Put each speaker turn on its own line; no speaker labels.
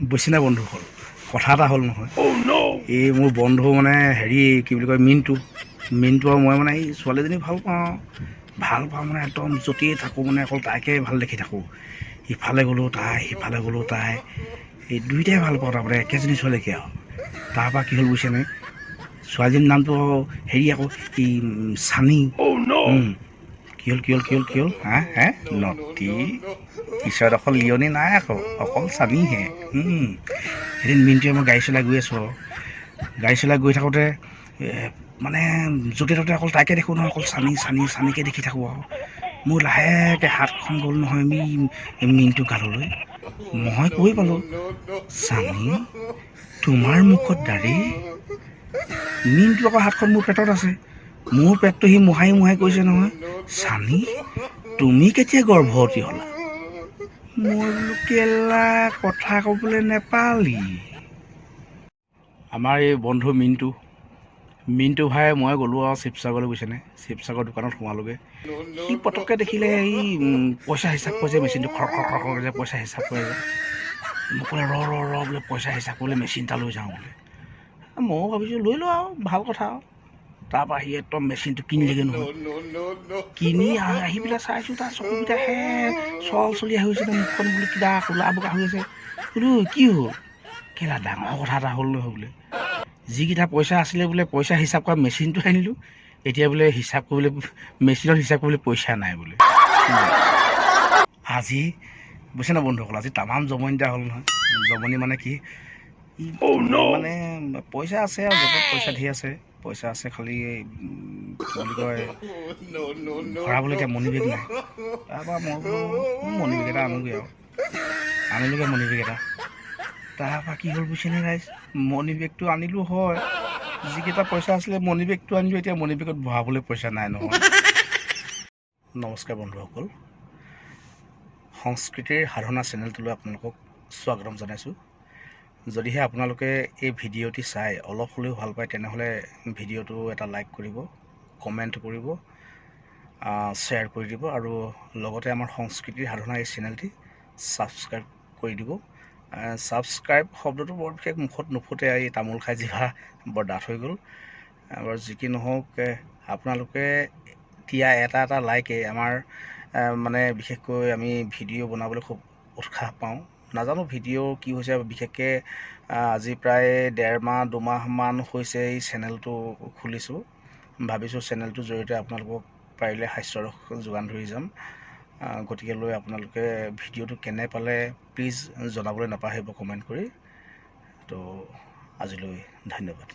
বুজিছেনে বন্ধুসকল, কথা এটা হ'ল নহয়। এই মোৰ বন্ধু মানে হেৰি কি বুলি কয়, মিণ্টু আৰু মই মানে এই ছোৱালীজনী ভাল পাওঁ মানে একদম য'তেই থাকোঁ মানে অকল তাইকে ভাল দেখি থাকোঁ। ইফালে গ'লোঁ তাই, সিফালে গ'লোঁ তাই, এই দুইটাই ভাল পাওঁ তাৰমানে একেজনী ছোৱালীকে আৰু। তাৰপৰা কি হ'ল বুজিছেনে, ছোৱালীজনীৰ নামটো হেৰি আকৌ এই চানী। কি হ'ল হা নটি পিছত অকল লিয়নি নাই আকৌ, অকল চানীহে। এদিন মিণ্টুৱে মই গাড়ী চলাই গৈ আছোঁ আৰু গাড়ী চলাই গৈ থাকোঁতে মানে য'তে ত'তে অকল তাইকে দেখোঁ নহয়, অকল চানীকে দেখি থাকোঁ আৰু। মোৰ লাহেকৈ হাতখন গ'ল নহয় মিণ্টু গাললৈ। মই কৈ পালোঁ, চানী তোমাৰ মুখত দাড়ি? মিণ্টু আকৌ হাতখন মোৰ পেটত আছে, মোৰ পেটটো সি মোহাৰি কৈছে নহয়, চানী তুমি কেতিয়া গৰ্ভৱতী হ'লা? মই বোলো কেলা কথা ক'বলৈ নেপালি। আমাৰ এই বন্ধু মিণ্টু ভাই মই গ'লোঁ আৰু শিৱসাগৰলৈ, বুজিছেনে, শিৱসাগৰ দোকানত সোমালোগৈ। সি পটককৈ দেখিলে এই পইচা হিচাপ কৰে যে মেচিনটো খৰ যে পইচা হিচাপ কৰে যে, মোক ক'লে ৰ বোলে পইচা হিচাপ কৰিবলৈ মেচিন এটা লৈ যাওঁ বোলে। ময়ো ভাবিছোঁ লৈ লোৱা আৰু ভাল কথা আৰু। তাৰপৰা সি একদম মেচিনটো কিনিলেগৈ নহয়। কিনি আহি পেলাই চাইছোঁ তাৰ চকুকেইটা চলি হৈছে, মুখখন বোলে কিবা ক'লা বগা হৈ আছে। বোলো কি হ'ল? কেলা ডাঙৰ কথা এটা হ'ল নহয় বোলে। যিকেইটা পইচা আছিলে বোলে পইচা হিচাপ কৰা মেচিনটো আনিলোঁ, এতিয়া বোলে হিচাপ কৰিবলৈ মেচিনত হিচাপ কৰিবলৈ পইচা নাই বোলে। আজি বুজিছে না বন্ধুসকল, আজি তামাম জমনি এটা হ'ল নহয়। জমনি মানে কি, মানে পইচা আছে আৰু জেপত পইচা ধেৰ আছে, খালি কি বুলি কয় ভৰাবলৈ এতিয়া মণি বেগ নাই। তাৰপৰা মই বোলো মণি বেগ এটা আনোগৈ আৰু আনিলোগৈ মণি বেগ এটা। তাৰপৰা কি হ'ল বুজিছেনে ৰাইজ, মণি বেগটো আনিলোঁ হয়, যিকেইটা পইচা আছিলে মণি বেগটো আনিলোঁ, এতিয়া মণি বেগত ভৰাবলৈ পইচা নাই নহয়। নমস্কাৰ বন্ধুসকল, সংস্কৃতিৰ সাধনা চেনেলটোলৈ আপোনালোকক স্বাগতম জনাইছোঁ। যদিহে আপোনালোকে এই ভিডিঅ'টি চাই অলপ হ'লেও ভাল পায়, তেনেহ'লে ভিডিঅ'টো এটা লাইক কৰিব, কমেণ্ট কৰিব, শ্বেয়াৰ কৰি দিব, আৰু লগতে আমাৰ সংস্কৃতিৰ সাধনা এই চেনেলটি ছাবস্ক্ৰাইব কৰি দিব। ছাবস্ক্ৰাইব শব্দটো বৰ বিশেষ মুখত নুফুটে, এই তামোল খাই জিভা বৰ ডাঠ হৈ গ'ল। বাৰু যি কি নহওক, আপোনালোকে দিয়া এটা লাইকে আমাৰ মানে বিশেষকৈ আমি ভিডিঅ' বনাবলৈ খুব উৎসাহ পাওঁ। নাজানো ভিডিঅ' কি হৈছে, বিশেষকৈ আজি প্ৰায় 1.5 মাহ 2 মাহমান হৈছে এই চেনেলটো খুলিছোঁ। ভাবিছোঁ চেনেলটোৰ জৰিয়তে আপোনালোকক পাৰিলে হাস্যৰস যোগান ধৰি যাম। গতিকে লৈ আপোনালোকে ভিডিঅ'টো কেনে পালে প্লিজ জনাবলৈ নাপাহৰিব কমেণ্ট কৰি। তো আজিলৈ ধন্যবাদ।